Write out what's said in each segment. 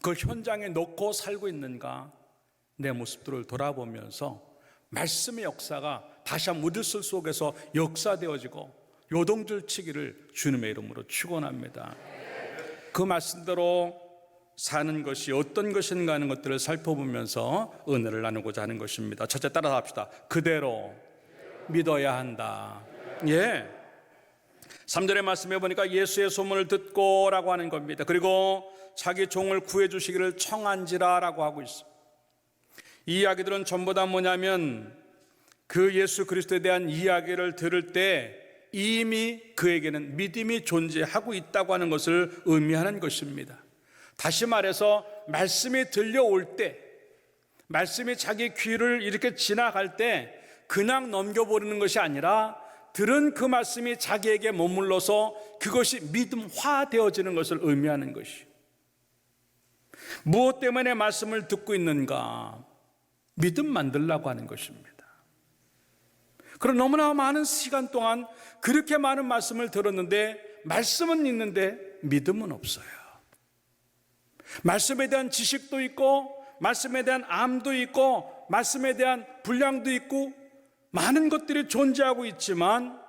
그 현장에 놓고 살고 있는가, 내 모습들을 돌아보면서 말씀의 역사가 다시 한번 우리 속에서 역사되어지고 요동들치기를 주님의 이름으로 축원합니다. 그 말씀대로 사는 것이 어떤 것인가 하는 것들을 살펴보면서 은혜를 나누고자 하는 것입니다. 첫째, 따라서 합시다. 그대로 믿어야 한다. 3절의 말씀에 보니까 예수의 소문을 듣고 라고 하는 겁니다. 그리고 자기 종을 구해 주시기를 청한지라 라고 하고 있어요. 이 이야기들은 전부 다 뭐냐면 그 예수 그리스도에 대한 이야기를 들을 때 이미 그에게는 믿음이 존재하고 있다고 하는 것을 의미하는 것입니다. 다시 말해서 말씀이 들려올 때, 말씀이 자기 귀를 이렇게 지나갈 때 그냥 넘겨버리는 것이 아니라 들은 그 말씀이 자기에게 머물러서 그것이 믿음화되어지는 것을 의미하는 것이요. 무엇 때문에 말씀을 듣고 있는가? 믿음 만들려고 하는 것입니다. 그럼 너무나 많은 시간 동안 그렇게 많은 말씀을 들었는데 말씀은 있는데 믿음은 없어요. 말씀에 대한 지식도 있고 말씀에 대한 암도 있고 말씀에 대한 분량도 있고 많은 것들이 존재하고 있지만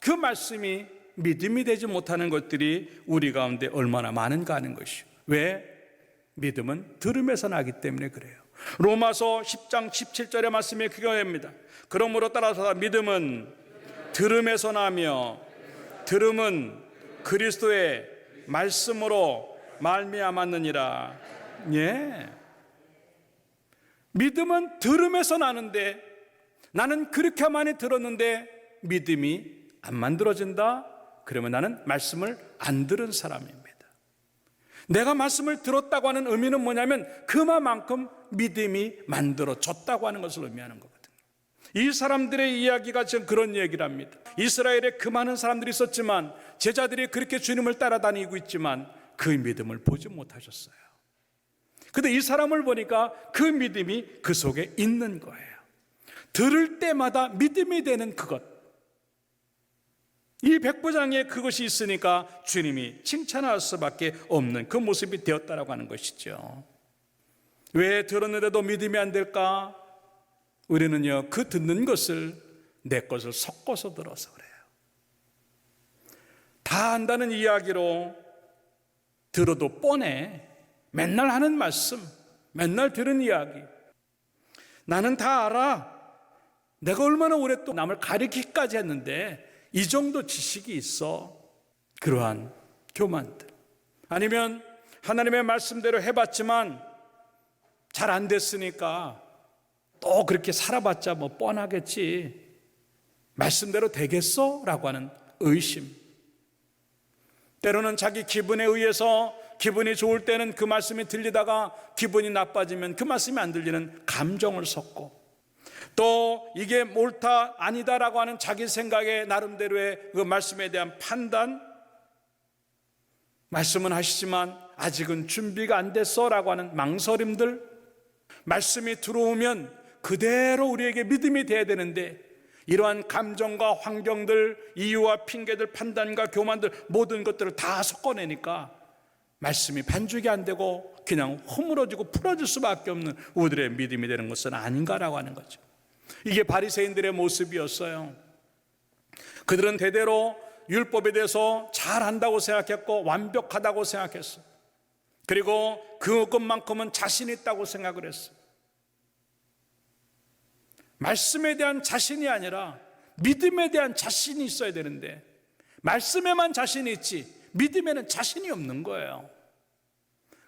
그 말씀이 믿음이 되지 못하는 것들이 우리 가운데 얼마나 많은가 하는 것이요. 왜? 믿음은 들음에서 나기 때문에 그래요. 로마서 10장 17절의 말씀이 그거입니다. 그러므로 따라서 믿음은 들음에서 나며 들음은 그리스도의 말씀으로 말미암았느니라. 믿음은 들음에서 나는데 나는 그렇게 많이 들었는데 믿음이 안 만들어진다? 그러면 나는 말씀을 안 들은 사람입니다. 내가 말씀을 들었다고 하는 의미는 뭐냐면 그만큼 믿음이 만들어졌다고 하는 것을 의미하는 거거든요. 이 사람들의 이야기가 지금 그런 얘기를 합니다. 이스라엘에 그 많은 사람들이 있었지만 제자들이 그렇게 주님을 따라다니고 있지만 그 믿음을 보지 못하셨어요. 근데 이 사람을 보니까 그 믿음이 그 속에 있는 거예요. 들을 때마다 믿음이 되는 그것, 이 백부장에 그것이 있으니까 주님이 칭찬할 수밖에 없는 그 모습이 되었다라고 하는 것이죠. 왜 들었는데도 믿음이 안 될까? 우리는요, 그 듣는 것을 내 것을 섞어서 들어서 그래요. 다 안다는 이야기로 들어도 뻔해. 맨날 하는 말씀, 맨날 들은 이야기. 나는 다 알아. 내가 얼마나 오랫동안 남을 가르치기까지 했는데 이 정도 지식이 있어. 그러한 교만들. 아니면 하나님의 말씀대로 해봤지만 잘 안 됐으니까 또 그렇게 살아봤자 뭐 뻔하겠지. 말씀대로 되겠어? 라고 하는 의심. 때로는 자기 기분에 의해서 기분이 좋을 때는 그 말씀이 들리다가 기분이 나빠지면 그 말씀이 안 들리는 감정을 섞고, 또 이게 옳다 아니다라고 하는 자기 생각의 나름대로의 그 말씀에 대한 판단, 말씀은 하시지만 아직은 준비가 안 됐어라고 하는 망설임들, 말씀이 들어오면 그대로 우리에게 믿음이 돼야 되는데 이러한 감정과 환경들, 이유와 핑계들, 판단과 교만들, 모든 것들을 다 섞어내니까 말씀이 반죽이 안 되고 그냥 허물어지고 풀어질 수밖에 없는 우리들의 믿음이 되는 것은 아닌가라고 하는 거죠. 이게 바리새인들의 모습이었어요. 그들은 대대로 율법에 대해서 잘한다고 생각했고 완벽하다고 생각했어요. 그리고 그것만큼은 자신 있다고 생각을 했어요. 말씀에 대한 자신이 아니라 믿음에 대한 자신이 있어야 되는데 말씀에만 자신이 있지 믿음에는 자신이 없는 거예요.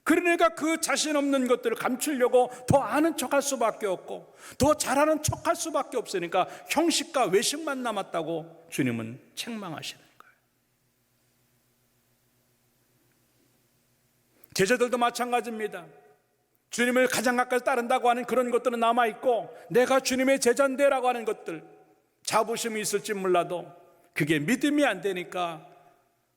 그러니까 그 자신 없는 것들을 감추려고 더 아는 척할 수밖에 없고 더 잘하는 척할 수밖에 없으니까 형식과 외식만 남았다고 주님은 책망하시는 거예요. 제자들도 마찬가지입니다. 주님을 가장 가까이 따른다고 하는 그런 것들은 남아있고 내가 주님의 제자인데라고 하는 것들, 자부심이 있을지 몰라도 그게 믿음이 안 되니까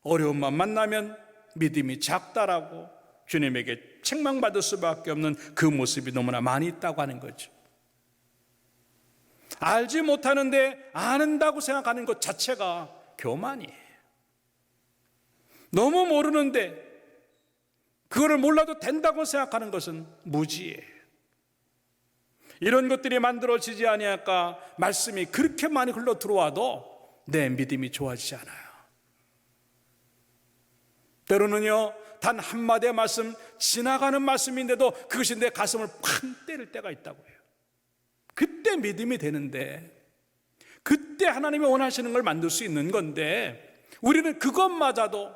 어려움만 만나면 믿음이 작다라고 주님에게 책망받을 수밖에 없는 그 모습이 너무나 많이 있다고 하는 거죠. 알지 못하는데 아는다고 생각하는 것 자체가 교만이에요. 너무 모르는데 그거를 몰라도 된다고 생각하는 것은 무지예요. 이런 것들이 만들어지지 아니할까? 말씀이 그렇게 많이 흘러 들어와도 내 믿음이 좋아지지 않아요. 때로는요, 단 한마디의 말씀, 지나가는 말씀인데도 그것이 내 가슴을 팡 때릴 때가 있다고 해요. 그때 믿음이 되는데, 그때 하나님이 원하시는 걸 만들 수 있는 건데, 우리는 그것마저도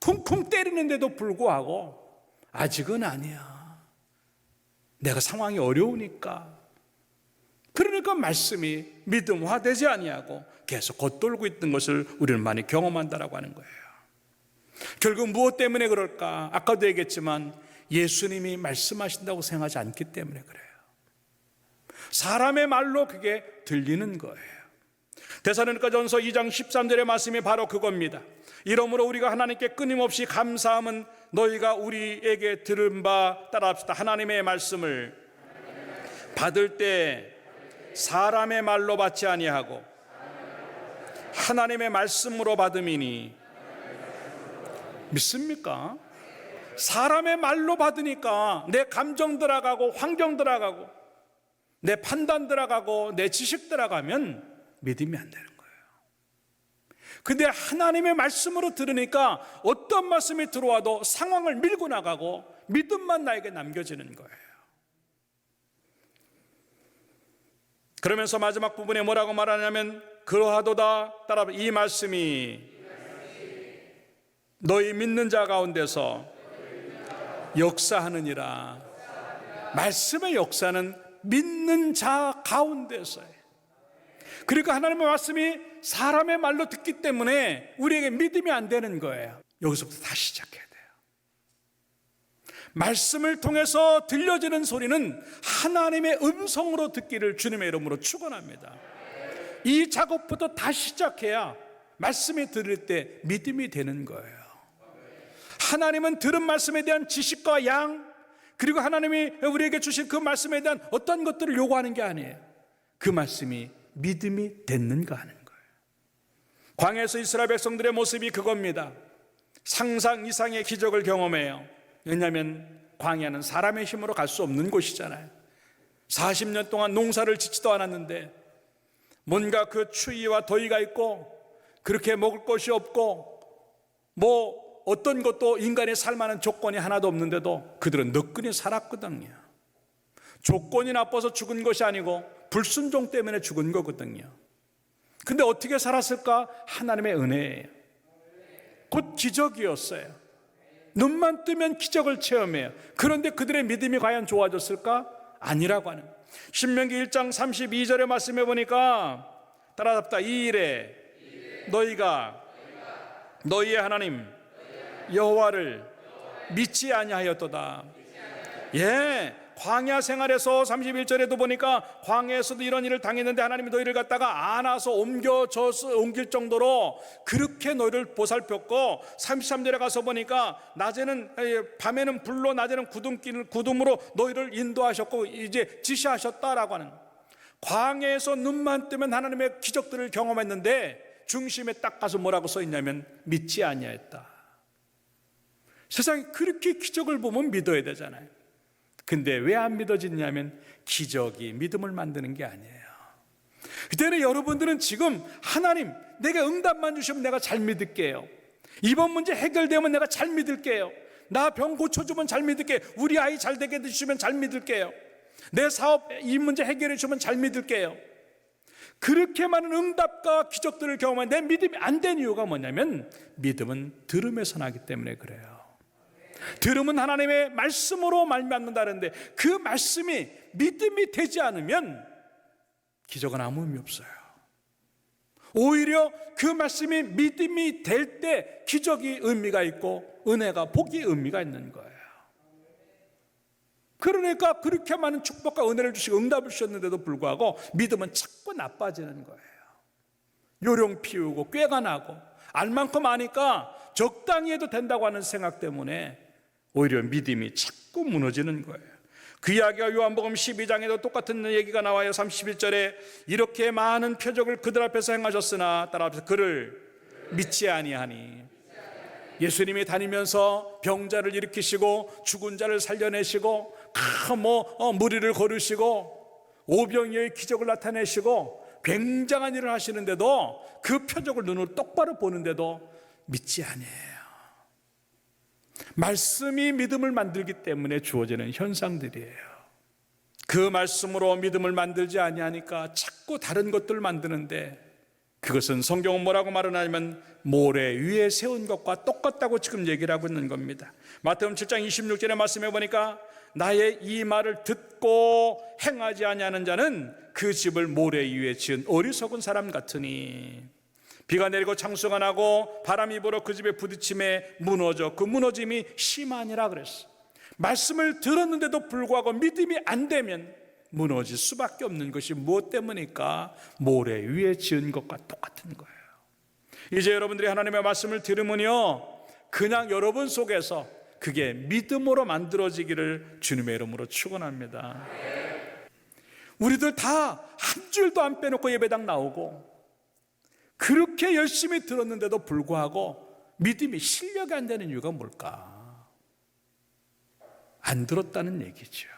쿵쿵 때리는데도 불구하고 아직은 아니야. 내가 상황이 어려우니까. 그러니까 말씀이 믿음화되지 아니하고 계속 겉돌고 있던 것을 우리는 많이 경험한다라고 하는 거예요. 결국 무엇 때문에 그럴까? 아까도 얘기했지만 예수님이 말씀하신다고 생각하지 않기 때문에 그래요. 사람의 말로 그게 들리는 거예요. 데살로니가전서 2장 13절의 말씀이 바로 그겁니다. 이러므로 우리가 하나님께 끊임없이 감사함은 너희가 우리에게 들은 바 따라합시다. 하나님의 말씀을 받을 때 사람의 말로 받지 아니하고 하나님의 말씀으로 받음이니. 믿습니까? 사람의 말로 받으니까 내 감정 들어가고 환경 들어가고 내 판단 들어가고 내 지식 들어가면 믿음이 안 되는 거예요. 근데 하나님의 말씀으로 들으니까 어떤 말씀이 들어와도 상황을 밀고 나가고 믿음만 나에게 남겨지는 거예요. 그러면서 마지막 부분에 뭐라고 말하냐면 그러하도다. 따라 이 말씀이 너희 믿는 자 가운데서 역사하느니라. 말씀의 역사는 믿는 자 가운데서예요. 그러니까 하나님의 말씀이 사람의 말로 듣기 때문에 우리에게 믿음이 안 되는 거예요. 여기서부터 다시 시작해야 돼요. 말씀을 통해서 들려지는 소리는 하나님의 음성으로 듣기를 주님의 이름으로 축원합니다. 이 작업부터 다시 시작해야 말씀이 들을 때 믿음이 되는 거예요. 하나님은 들은 말씀에 대한 지식과 양, 그리고 하나님이 우리에게 주신 그 말씀에 대한 어떤 것들을 요구하는 게 아니에요. 그 말씀이 믿음이 됐는가 하는 거예요. 광야에서 이스라엘 백성들의 모습이 그겁니다. 상상 이상의 기적을 경험해요. 왜냐하면 광야는 사람의 힘으로 갈 수 없는 곳이잖아요. 40년 동안 농사를 짓지도 않았는데 뭔가 그 추위와 더위가 있고 그렇게 먹을 것이 없고 뭐 어떤 것도 인간이 살만한 조건이 하나도 없는데도 그들은 너끈히 살았거든요. 조건이 나빠서 죽은 것이 아니고 불순종 때문에 죽은 거거든요. 근데 어떻게 살았을까? 하나님의 은혜예요. 곧 기적이었어요. 눈만 뜨면 기적을 체험해요. 그런데 그들의 믿음이 과연 좋아졌을까? 아니라고 하는. 신명기 1장 32절의 말씀해 보니까 따라잡다. 이 일에 너희가 너희의 하나님 여호와를 믿지 아니하였도다. 예, 광야 생활에서 31절에도 보니까 광야에서도 이런 일을 당했는데 하나님이 너희를 갖다가 안아서 옮길 정도로 그렇게 너희를 보살폈고 33절에 가서 보니까 밤에는 불로 낮에는 구둠으로 너희를 인도하셨고 이제 지시하셨다라고 하는. 광야에서 눈만 뜨면 하나님의 기적들을 경험했는데 중심에 딱 가서 뭐라고 써 있냐면 믿지 아니하였다. 세상에 그렇게 기적을 보면 믿어야 되잖아요. 근데 왜 안 믿어지냐면 기적이 믿음을 만드는 게 아니에요. 그때는 여러분들은 지금 하나님 내게 응답만 주시면 내가 잘 믿을게요. 이번 문제 해결되면 내가 잘 믿을게요. 나 병 고쳐주면 잘 믿을게요. 우리 아이 잘 되게 해주시면 잘 믿을게요. 내 사업 이 문제 해결해 주면 잘 믿을게요. 그렇게 많은 응답과 기적들을 경험한 내 믿음이 안 된 이유가 뭐냐면 믿음은 들음에서 나기 때문에 그래요. 들음은 하나님의 말씀으로 말미암는다는데 그 말씀이 믿음이 되지 않으면 기적은 아무 의미 없어요. 오히려 그 말씀이 믿음이 될 때 기적이 의미가 있고 은혜가 복이 의미가 있는 거예요. 그러니까 그렇게 많은 축복과 은혜를 주시고 응답을 주셨는데도 불구하고 믿음은 자꾸 나빠지는 거예요. 요령 피우고 꾀가 나고 알 만큼 아니까 적당히 해도 된다고 하는 생각 때문에 오히려 믿음이 자꾸 무너지는 거예요. 그 이야기가 요한복음 12장에도 똑같은 얘기가 나와요. 31절에 이렇게 많은 표적을 그들 앞에서 행하셨으나 따라서 그를 믿지 아니하니. 예수님이 다니면서 병자를 일으키시고 죽은 자를 살려내시고 무리를 거르시고 오병이어의 기적을 나타내시고 굉장한 일을 하시는데도 그 표적을 눈으로 똑바로 보는데도 믿지 않아요. 말씀이 믿음을 만들기 때문에 주어지는 현상들이에요. 그 말씀으로 믿음을 만들지 아니하니까 자꾸 다른 것들을 만드는데, 그것은 성경은 뭐라고 말하냐면 모래 위에 세운 것과 똑같다고 지금 얘기를 하고 있는 겁니다. 마태복음 7장 26절의 말씀해 보니까 나의 이 말을 듣고 행하지 아니하는 자는 그 집을 모래 위에 지은 어리석은 사람 같으니, 비가 내리고 창수가 나고 바람이 불어 그 집에 부딪힘에 무너져 그 무너짐이 심하니라 그랬어. 말씀을 들었는데도 불구하고 믿음이 안 되면 무너질 수밖에 없는 것이 무엇 때문일까? 모래 위에 지은 것과 똑같은 거예요. 이제 여러분들이 하나님의 말씀을 들으면요, 그냥 여러분 속에서 그게 믿음으로 만들어지기를 주님의 이름으로 축원합니다. 우리들 다 한 줄도 안 빼놓고 예배당 나오고 그렇게 열심히 들었는데도 불구하고 믿음이 실력이 안 되는 이유가 뭘까? 안 들었다는 얘기죠.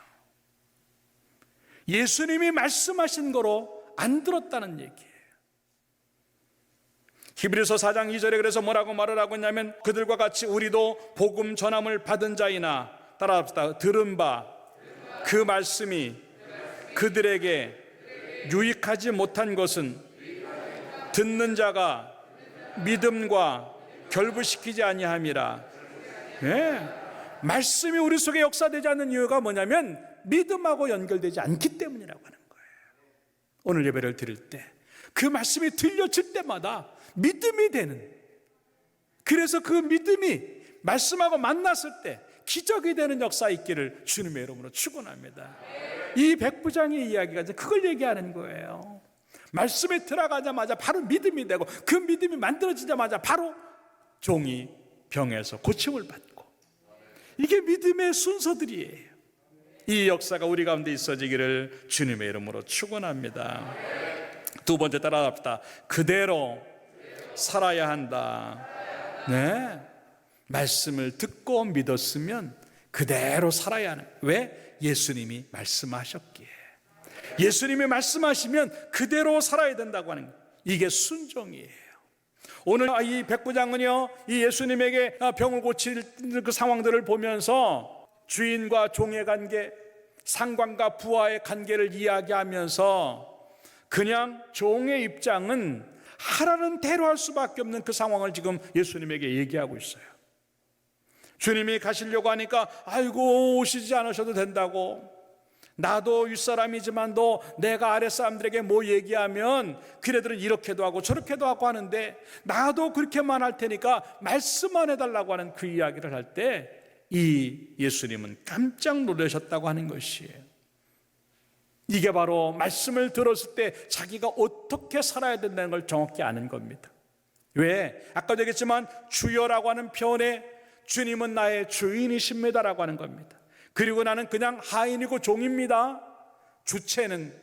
예수님이 말씀하신 거로 안 들었다는 얘기예요. 히브리서 4장 2절에 그래서 뭐라고 말을 하고 있냐면, 그들과 같이 우리도 복음 전함을 받은 자이나, 따라합시다, 들은 바 그 말씀이 그들에게 유익하지 못한 것은 듣는 자가 믿음과 결부시키지 아니함이라. 네. 말씀이 우리 속에 역사되지 않는 이유가 뭐냐면 믿음하고 연결되지 않기 때문이라고 하는 거예요. 오늘 예배를 드릴 때 그 말씀이 들려질 때마다 믿음이 되는, 그래서 그 믿음이 말씀하고 만났을 때 기적이 되는 역사 있기를 주님의 이름으로 축원합니다. 이 백부장의 이야기가 그걸 얘기하는 거예요. 말씀에 들어가자마자 바로 믿음이 되고, 그 믿음이 만들어지자마자 바로 종이 병에서 고침을 받고, 이게 믿음의 순서들이에요. 이 역사가 우리 가운데 있어지기를 주님의 이름으로 축원합니다. 두 번째 따라합시다. 그대로 살아야 한다. 네, 말씀을 듣고 믿었으면 그대로 살아야 하는. 왜? 예수님이 말씀하셨기에. 예수님이 말씀하시면 그대로 살아야 된다고 하는 거예요. 이게 순종이에요. 오늘 이 백부장은요, 이 예수님에게 병을 고칠 그 상황들을 보면서 주인과 종의 관계, 상관과 부하의 관계를 이야기하면서 그냥 종의 입장은 하라는 대로 할 수밖에 없는 그 상황을 지금 예수님에게 얘기하고 있어요. 주님이 가시려고 하니까 아이고 오시지 않으셔도 된다고, 나도 윗사람이지만도 내가 아랫사람들에게 뭐 얘기하면 그네들은 이렇게도 하고 저렇게도 하고 하는데 나도 그렇게만 할 테니까 말씀만 해달라고 하는 그 이야기를 할 때 이 예수님은 깜짝 놀라셨다고 하는 것이에요. 이게 바로 말씀을 들었을 때 자기가 어떻게 살아야 된다는 걸 정확히 아는 겁니다. 왜? 아까도 얘기했지만 주여라고 하는 표현에 주님은 나의 주인이십니다라고 하는 겁니다. 그리고 나는 그냥 하인이고 종입니다. 주체는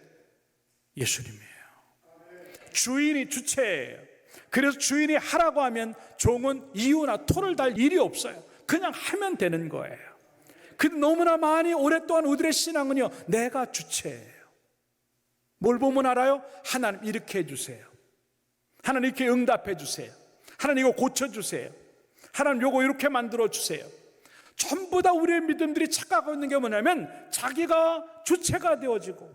예수님이에요. 주인이 주체예요. 그래서 주인이 하라고 하면 종은 이유나 토를 달 일이 없어요. 그냥 하면 되는 거예요. 근데 너무나 많이 오랫동안 우리의 신앙은요, 내가 주체예요. 뭘 보면 알아요? 하나님 이렇게 해주세요. 하나님 이렇게 응답해 주세요. 하나님 이거 고쳐주세요. 하나님 요거 이렇게 만들어주세요. 전부 다 우리의 믿음들이 착각하고 있는 게 뭐냐면 자기가 주체가 되어지고,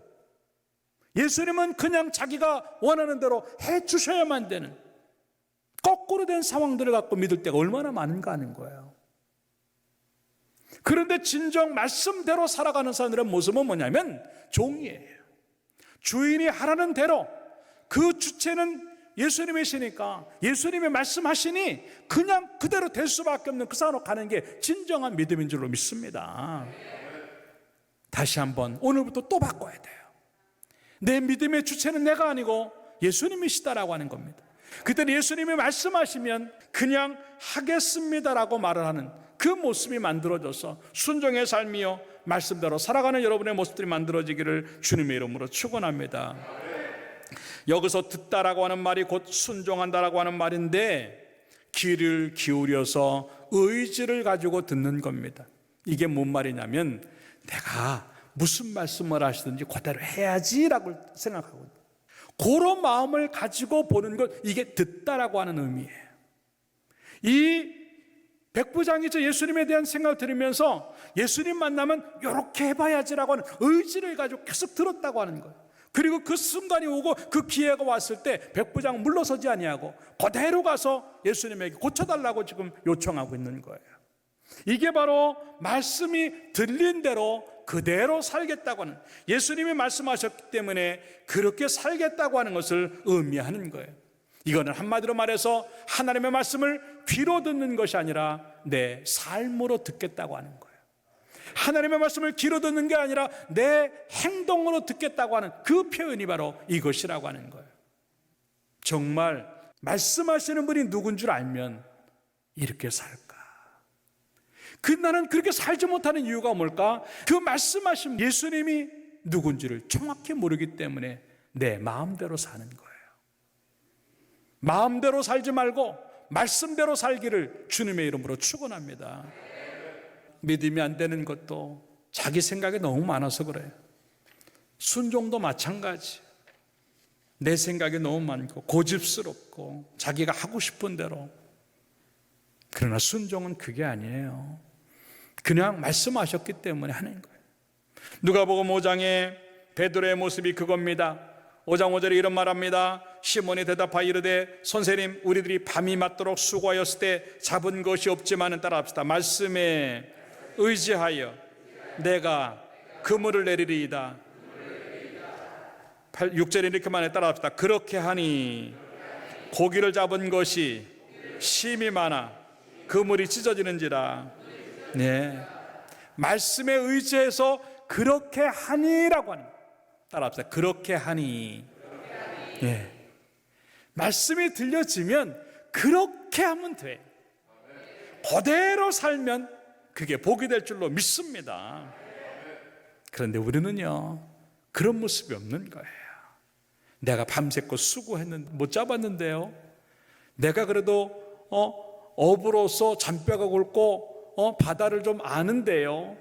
예수님은 그냥 자기가 원하는 대로 해주셔야만 되는 거꾸로 된 상황들을 갖고 믿을 때가 얼마나 많은가 하는 거예요. 그런데 진정 말씀대로 살아가는 사람들의 모습은 뭐냐면 종이에요. 주인이 하라는 대로, 그 주체는 예수님이시니까 예수님이 말씀하시니 그냥 그대로 될 수밖에 없는 그 상황으로 가는 게 진정한 믿음인 줄로 믿습니다. 다시 한번 오늘부터 또 바꿔야 돼요. 내 믿음의 주체는 내가 아니고 예수님이시다라고 하는 겁니다. 그때는 예수님이 말씀하시면 그냥 하겠습니다라고 말을 하는 그 모습이 만들어져서 순종의 삶이요 말씀대로 살아가는 여러분의 모습들이 만들어지기를 주님의 이름으로 축원합니다. 여기서 듣다라고 하는 말이 곧 순종한다라고 하는 말인데, 귀를 기울여서 의지를 가지고 듣는 겁니다. 이게 뭔 말이냐면 내가 무슨 말씀을 하시든지 그대로 해야지라고 생각하거든요. 그런 마음을 가지고 보는 것, 이게 듣다라고 하는 의미예요. 이 백부장이 저 예수님에 대한 생각을 들으면서 예수님 만나면 이렇게 해봐야지라고 하는 의지를 가지고 계속 들었다고 하는 거예요. 그리고 그 순간이 오고 그 기회가 왔을 때 백부장 물러서지 아니하고 그대로 가서 예수님에게 고쳐달라고 지금 요청하고 있는 거예요. 이게 바로 말씀이 들린 대로 그대로 살겠다고 하는, 예수님이 말씀하셨기 때문에 그렇게 살겠다고 하는 것을 의미하는 거예요. 이거는 한마디로 말해서 하나님의 말씀을 귀로 듣는 것이 아니라 내 삶으로 듣겠다고 하는 거예요. 하나님의 말씀을 귀로 듣는 게 아니라 내 행동으로 듣겠다고 하는 그 표현이 바로 이것이라고 하는 거예요. 정말 말씀하시는 분이 누군 줄 알면 이렇게 살까? 나는 그렇게 살지 못하는 이유가 뭘까? 그 말씀하신 예수님이 누군지를 정확히 모르기 때문에 내 마음대로 사는 거예요. 마음대로 살지 말고 말씀대로 살기를 주님의 이름으로 축원합니다. 믿음이 안 되는 것도 자기 생각이 너무 많아서 그래요. 순종도 마찬가지. 내 생각이 너무 많고 고집스럽고 자기가 하고 싶은 대로. 그러나 순종은 그게 아니에요. 그냥 말씀하셨기 때문에 하는 거예요. 누가복음 5장에 베드로의 모습이 그겁니다. 5장 5절에 이런 말합니다. 시몬이 대답하여 이르되 선생님, 우리들이 밤이 맞도록 수고하였을 때 잡은 것이 없지만은, 따라합시다, 말씀에 의지하여 내가 그물을 내리리이다. 6절에 이렇게 말해, 따라합시다. 그렇게 하니 고기를 잡은 것이 심이 많아 그물이 찢어지는지라. 네, 말씀에 의지해서 그렇게 하니라고 하는, 따라합시다. 그렇게 하니. 네, 말씀이 들려지면 그렇게 하면 돼. 그대로 살면 그게 복이 될 줄로 믿습니다. 그런데 우리는요, 그런 모습이 없는 거예요. 내가 밤새고 수고했는데 못 잡았는데요. 내가 그래도 어부로서 잔뼈가 굵고 바다를 좀 아는데요.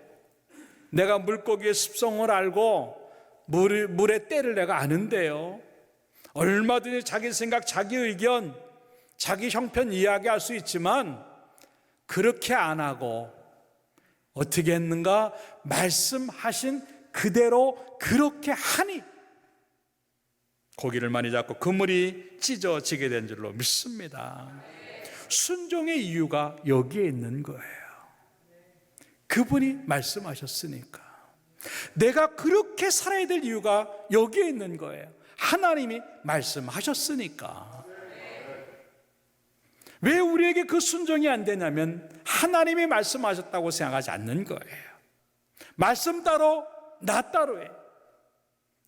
내가 물고기의 습성을 알고 물의 때를 내가 아는데요. 얼마든지 자기 생각, 자기 의견, 자기 형편 이야기할 수 있지만 그렇게 안 하고 어떻게 했는가? 말씀하신 그대로 그렇게 하니 고기를 많이 잡고 그물이 찢어지게 된 줄로 믿습니다. 순종의 이유가 여기에 있는 거예요. 그분이 말씀하셨으니까. 내가 그렇게 살아야 될 이유가 여기에 있는 거예요. 하나님이 말씀하셨으니까. 왜 우리에게 그 순종이 안 되냐면 하나님이 말씀하셨다고 생각하지 않는 거예요. 말씀 따로 나 따로예요.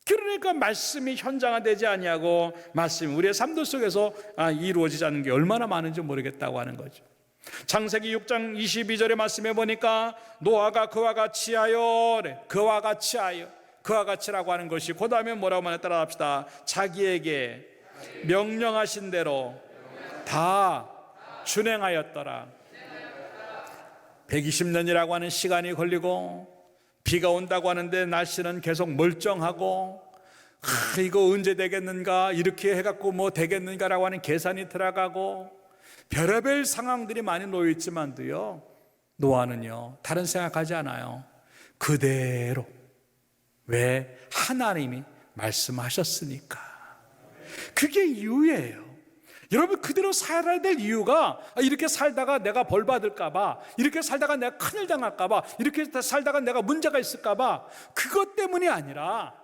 그러니까 말씀이 현장화되지 아니하고 말씀이 우리의 삶들 속에서 이루어지지 않는 게 얼마나 많은지 모르겠다고 하는 거죠. 창세기 6장 22절의 말씀해 보니까 노아가 그와 같이 하여, 그와 같이 하여, 그와 같이라고 하는 것이 그 다음에 뭐라고 말해, 따라합시다. 자기에게 명령하신 대로 다 준행하였더라. 120년이라고 하는 시간이 걸리고 비가 온다고 하는데 날씨는 계속 멀쩡하고 이거 언제 되겠는가, 이렇게 해갖고 뭐 되겠는가라고 하는 계산이 들어가고 별의별 상황들이 많이 놓여 있지만도요, 노아는요 다른 생각하지 않아요. 그대로. 왜? 하나님이 말씀하셨으니까. 그게 이유예요. 여러분, 그대로 살아야 될 이유가 이렇게 살다가 내가 벌 받을까 봐, 이렇게 살다가 내가 큰일 당할까 봐, 이렇게 살다가 내가 문제가 있을까 봐, 그것 때문이 아니라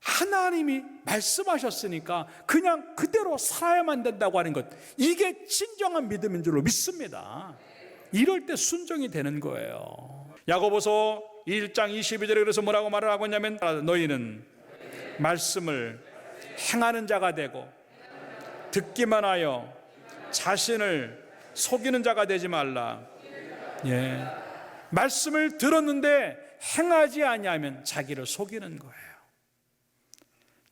하나님이 말씀하셨으니까 그냥 그대로 살아야만 된다고 하는 것, 이게 진정한 믿음인 줄로 믿습니다. 이럴 때 순종이 되는 거예요. 야고보서 1장 22절에 그래서 뭐라고 말을 하고 있냐면, 너희는 말씀을 행하는 자가 되고 듣기만 하여 자신을 속이는 자가 되지 말라. 예. 말씀을 들었는데 행하지 아니하면 자기를 속이는 거예요.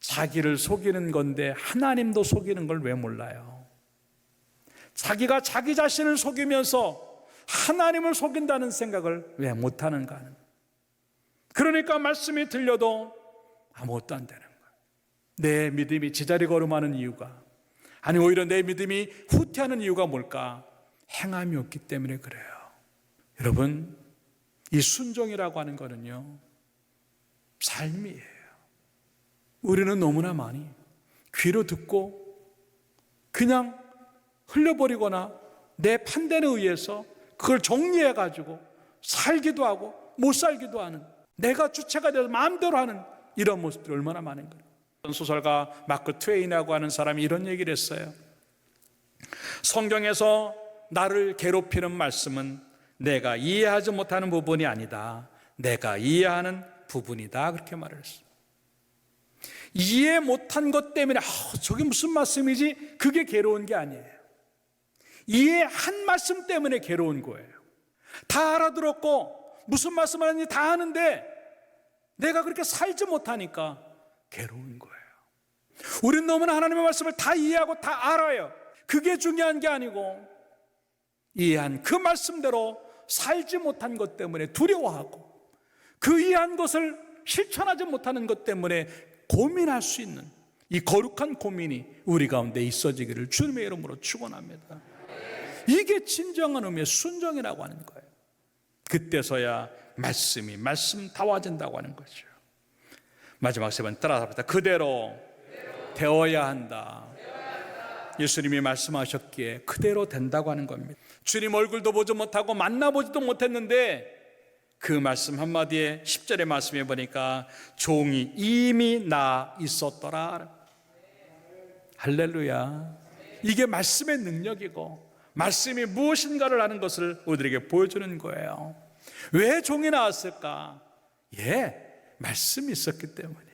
자기를 속이는 건데 하나님도 속이는 걸 왜 몰라요? 자기가 자기 자신을 속이면서 하나님을 속인다는 생각을 왜 못하는가 하는. 그러니까 말씀이 들려도 아무것도 안 되는 거예요. 내 믿음이 제자리 걸음하는 이유가, 아니 오히려 내 믿음이 후퇴하는 이유가 뭘까? 행함이 없기 때문에 그래요. 여러분, 이 순종이라고 하는 거는요, 삶이에요. 우리는 너무나 많이 귀로 듣고 그냥 흘려버리거나 내 판단에 의해서 그걸 정리해가지고 살기도 하고 못 살기도 하는, 내가 주체가 돼서 마음대로 하는 이런 모습들이 얼마나 많은 거예요. 소설가 마크 트웨인이라고 하는 사람이 이런 얘기를 했어요. 성경에서 나를 괴롭히는 말씀은 내가 이해하지 못하는 부분이 아니다, 내가 이해하는 부분이다, 그렇게 말을 했어요. 이해 못한 것 때문에 저게 무슨 말씀이지? 그게 괴로운 게 아니에요. 이해한 말씀 때문에 괴로운 거예요. 다 알아들었고 무슨 말씀 하는지 다 아는데 내가 그렇게 살지 못하니까 괴로운 거예요. 우린 너무나 하나님의 말씀을 다 이해하고 다 알아요. 그게 중요한 게 아니고 이해한 그 말씀대로 살지 못한 것 때문에 두려워하고 그 이해한 것을 실천하지 못하는 것 때문에 고민할 수 있는 이 거룩한 고민이 우리 가운데 있어지기를 주님의 이름으로 축원합니다. 이게 진정한 의미의 순종이라고 하는 거예요. 그때서야 말씀이 말씀다워진다고 하는 거죠. 마지막 세 번 따라합니다. 그대로 되어야 한다. 예수님이 말씀하셨기에 그대로 된다고 하는 겁니다. 주님 얼굴도 보지 못하고 만나보지도 못했는데 그 말씀 한마디에 10절의 말씀에 보니까 종이 이미 나 있었더라. 할렐루야. 이게 말씀의 능력이고 말씀이 무엇인가를 아는 것을 우리에게 보여주는 거예요. 왜 종이 나왔을까? 말씀이 있었기 때문에.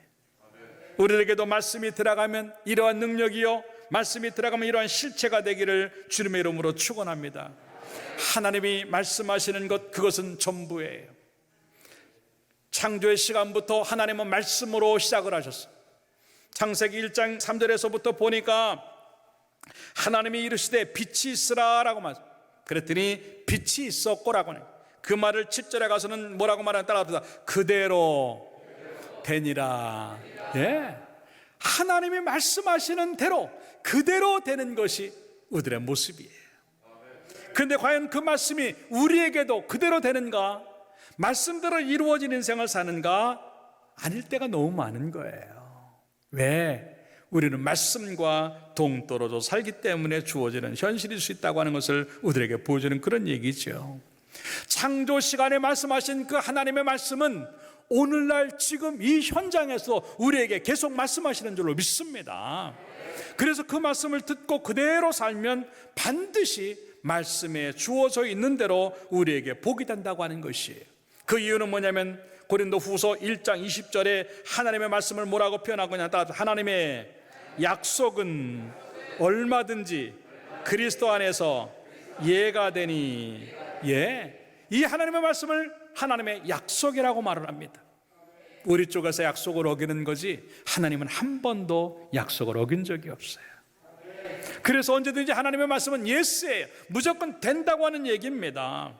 우리에게도 말씀이 들어가면 이러한 능력이요, 말씀이 들어가면 이러한 실체가 되기를 주님의 이름으로 축원합니다. 하나님이 말씀하시는 것, 그것은 전부예요. 창조의 시간부터 하나님은 말씀으로 시작을 하셨어요. 창세기 1장 3절에서부터 보니까 하나님이 이르시되 빛이 있으라 라고 말했어요. 그랬더니 빛이 있었고라고 해요. 그 말을 7절에 가서는 뭐라고 말하는, 따라합니다. 그대로 되니라. 하나님이 말씀하시는 대로 그대로 되는 것이 우리의 모습이에요. 그런데 과연 그 말씀이 우리에게도 그대로 되는가? 말씀대로 이루어진 인생을 사는가? 아닐 때가 너무 많은 거예요. 왜? 우리는 말씀과 동떨어져 살기 때문에 주어지는 현실일 수 있다고 하는 것을 우리에게 보여주는 그런 얘기죠. 창조 시간에 말씀하신 그 하나님의 말씀은 오늘날 지금 이 현장에서 우리에게 계속 말씀하시는 줄로 믿습니다. 그래서 그 말씀을 듣고 그대로 살면 반드시 말씀에 주어져 있는 대로 우리에게 복이 된다고 하는 것이에요. 그 이유는 뭐냐면 고린도 후서 1장 20절에 하나님의 말씀을 뭐라고 표현하고 있냐, 하나님의 약속은 얼마든지 그리스도 안에서 예가 되니. 이 하나님의 말씀을 하나님의 약속이라고 말을 합니다. 우리 쪽에서 약속을 어기는 거지 하나님은 한 번도 약속을 어긴 적이 없어요. 그래서 언제든지 하나님의 말씀은 예스예요. 무조건 된다고 하는 얘기입니다.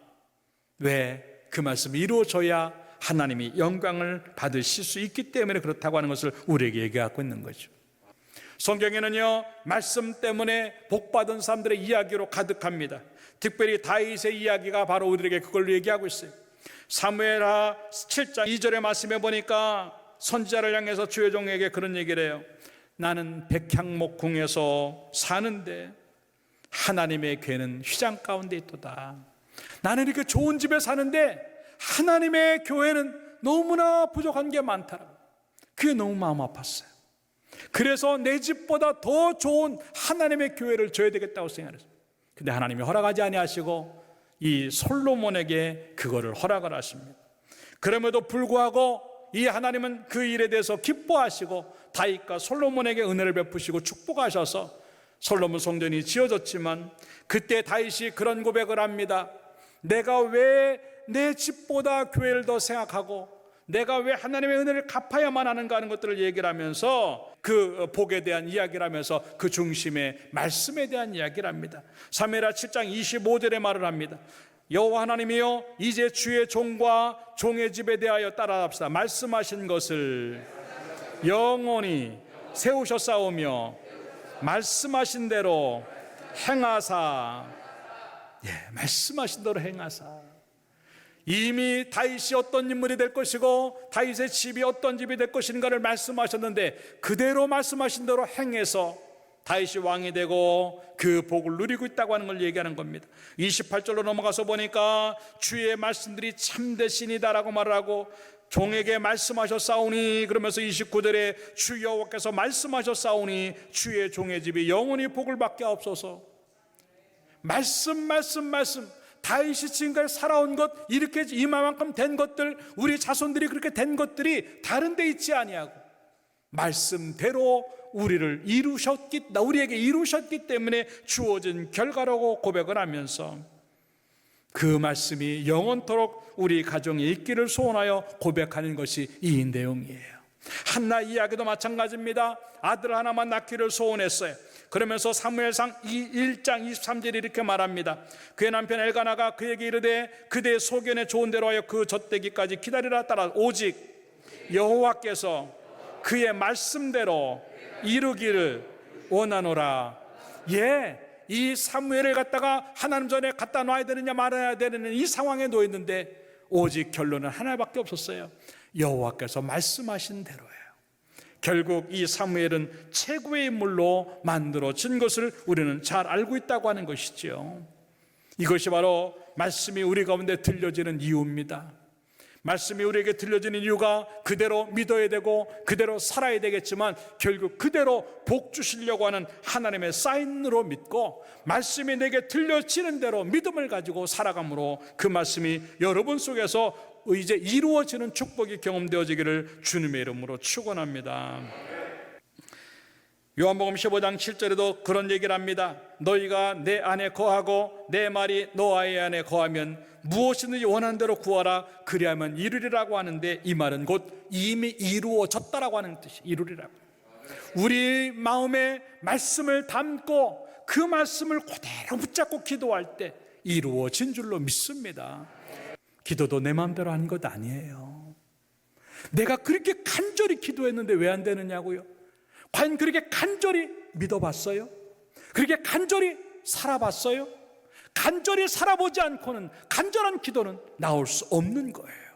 왜? 그 말씀이 이루어져야 하나님이 영광을 받으실 수 있기 때문에 그렇다고 하는 것을 우리에게 얘기하고 있는 거죠. 성경에는요, 말씀 때문에 복받은 사람들의 이야기로 가득합니다. 특별히 다윗의 이야기가 바로 우리에게 그걸로 얘기하고 있어요. 사무엘하 7장 2절의 말씀에 보니까 선지자를 향해서 주의 종에게 그런 얘기를 해요. 나는 백향목궁에서 사는데 하나님의 궤는 휘장 가운데 있도다. 나는 이렇게 좋은 집에 사는데 하나님의 교회는 너무나 부족한 게 많더라. 그게 너무 마음 아팠어요. 그래서 내 집보다 더 좋은 하나님의 교회를 줘야 되겠다고 생각했어요. 근데 하나님이 허락하지 아니하시고 이 솔로몬에게 그거를 허락을 하십니다. 그럼에도 불구하고 이 하나님은 그 일에 대해서 기뻐하시고 다윗과 솔로몬에게 은혜를 베푸시고 축복하셔서 솔로몬 성전이 지어졌지만 그때 다윗이 그런 고백을 합니다. 내가 왜 내 집보다 교회를 더 생각하고 내가 왜 하나님의 은혜를 갚아야만 하는가 하는 것들을 얘기를 하면서 그 복에 대한 이야기를 하면서 그 중심에 말씀에 대한 이야기를 합니다. 사무엘하 7장 25절에 말을 합니다. 여호와 하나님이여 이제 주의 종과 종의 집에 대하여 따라합시다. 말씀하신 것을 영원히 세우셨사오며 말씀하신 대로 행하사, 말씀하신 대로 행하사. 이미 다윗이 어떤 인물이 될 것이고 다윗의 집이 어떤 집이 될 것인가를 말씀하셨는데 그대로 말씀하신 대로 행해서 다윗이 왕이 되고 그 복을 누리고 있다고 하는 걸 얘기하는 겁니다. 28절로 넘어가서 보니까 주의 말씀들이 참되시니다라고 말을 하고 종에게 말씀하셨사오니, 그러면서 29절에 주 여호와께서 말씀하셨사오니 주의 종의 집이 영원히 복을 받게 하옵소서. 말씀. 다윗이 지금까지 살아온 것, 이렇게 이만큼 된 것들, 우리 자손들이 그렇게 된 것들이 다른 데 있지 아니하고 말씀대로 우리에게 이루셨기 때문에 주어진 결과라고 고백을 하면서 그 말씀이 영원토록 우리 가정에 있기를 소원하여 고백하는 것이 이 내용이에요. 한나 이야기도 마찬가지입니다. 아들 하나만 낳기를 소원했어요. 그러면서 사무엘상 1장 23절에 이렇게 말합니다. 그의 남편 엘가나가 그에게 이르되 그대의 소견에 좋은 대로 하여 그 젖되기까지 기다리라. 따라 오직 여호와께서 그의 말씀대로 이루기를 원하노라. 이 사무엘을 갖다가 하나님 전에 갖다 놔야 되느냐 말아야 되느냐 이 상황에 놓였는데 오직 결론은 하나밖에 없었어요. 여호와께서 말씀하신 대로예요. 결국 이 사무엘은 최고의 인물로 만들어진 것을 우리는 잘 알고 있다고 하는 것이죠. 이것이 바로 말씀이 우리 가운데 들려지는 이유입니다. 말씀이 우리에게 들려지는 이유가 그대로 믿어야 되고 그대로 살아야 되겠지만 결국 그대로 복 주시려고 하는 하나님의 사인으로 믿고 말씀이 내게 들려지는 대로 믿음을 가지고 살아감으로 그 말씀이 여러분 속에서 이제 이루어지는 축복이 경험되어지기를 주님의 이름으로 축원합니다. 요한복음 15장 7절에도 그런 얘기를 합니다. 너희가 내 안에 거하고 내 말이 너희 안에 거하면 무엇이든지 원하는 대로 구하라 그리하면 이루리라고 하는데 이 말은 곧 이미 이루어졌다라고 하는 뜻이 이루리라고. 우리 마음에 말씀을 담고 그 말씀을 그대로 붙잡고 기도할 때 이루어진 줄로 믿습니다. 기도도 내 마음대로 하는 것 아니에요. 내가 그렇게 간절히 기도했는데 왜 안 되느냐고요? 과연 그렇게 간절히 믿어봤어요? 그렇게 간절히 살아봤어요? 간절히 살아보지 않고는 간절한 기도는 나올 수 없는 거예요.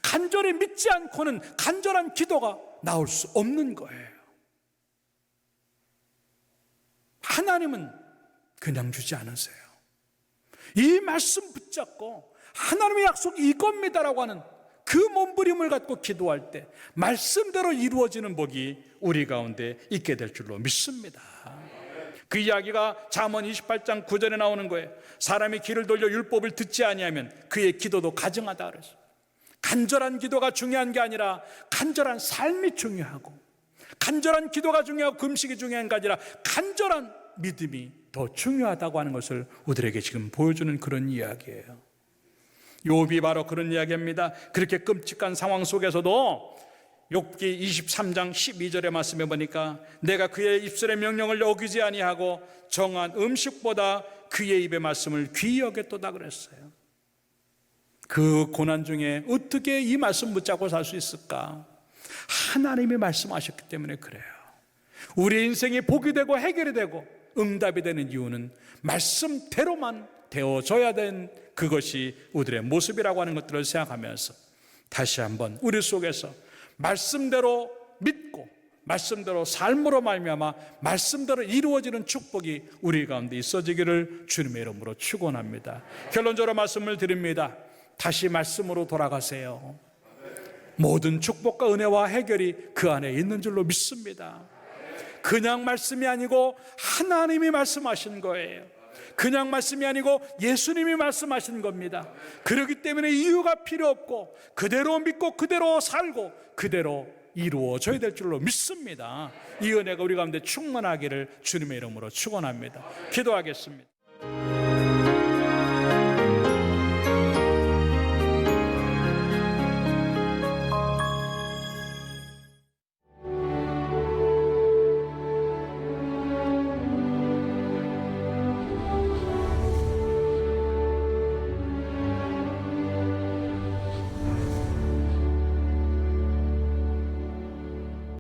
간절히 믿지 않고는 간절한 기도가 나올 수 없는 거예요. 하나님은 그냥 주지 않으세요. 이 말씀 붙잡고 하나님의 약속이 이겁니다라고 하는 그 몸부림을 갖고 기도할 때 말씀대로 이루어지는 복이 우리 가운데 있게 될 줄로 믿습니다. 그 이야기가 잠언 28장 9절에 나오는 거예요. 사람이 귀를 돌려 율법을 듣지 아니하면 그의 기도도 가증하다 그랬어요. 간절한 기도가 중요한 게 아니라 간절한 삶이 중요하고 간절한 기도가 중요하고 금식이 중요한 게 아니라 간절한 믿음이 더 중요하다고 하는 것을 우리에게 지금 보여주는 그런 이야기예요. 욥이 바로 그런 이야기입니다. 그렇게 끔찍한 상황 속에서도 욥기 23장 12절의 말씀에 보니까 내가 그의 입술의 명령을 어기지 아니하고 정한 음식보다 그의 입의 말씀을 귀히 여겼도다 그랬어요. 그 고난 중에 어떻게 이 말씀 붙잡고 살 수 있을까? 하나님이 말씀하셨기 때문에 그래요. 우리 인생이 복이 되고 해결이 되고 응답이 되는 이유는 말씀대로만 되어져야 된 그것이 우리의 모습이라고 하는 것들을 생각하면서 다시 한번 우리 속에서 말씀대로 믿고 말씀대로 삶으로 말미암아 말씀대로 이루어지는 축복이 우리 가운데 있어지기를 주님의 이름으로 축원합니다. 결론적으로 말씀을 드립니다. 다시 말씀으로 돌아가세요. 모든 축복과 은혜와 해결이 그 안에 있는 줄로 믿습니다. 그냥 말씀이 아니고 하나님이 말씀하신 거예요. 그냥 말씀이 아니고 예수님이 말씀하신 겁니다. 그렇기 때문에 이유가 필요 없고 그대로 믿고 그대로 살고 그대로 이루어져야 될 줄로 믿습니다. 이 은혜가 우리 가운데 충만하기를 주님의 이름으로 축원합니다. 기도하겠습니다.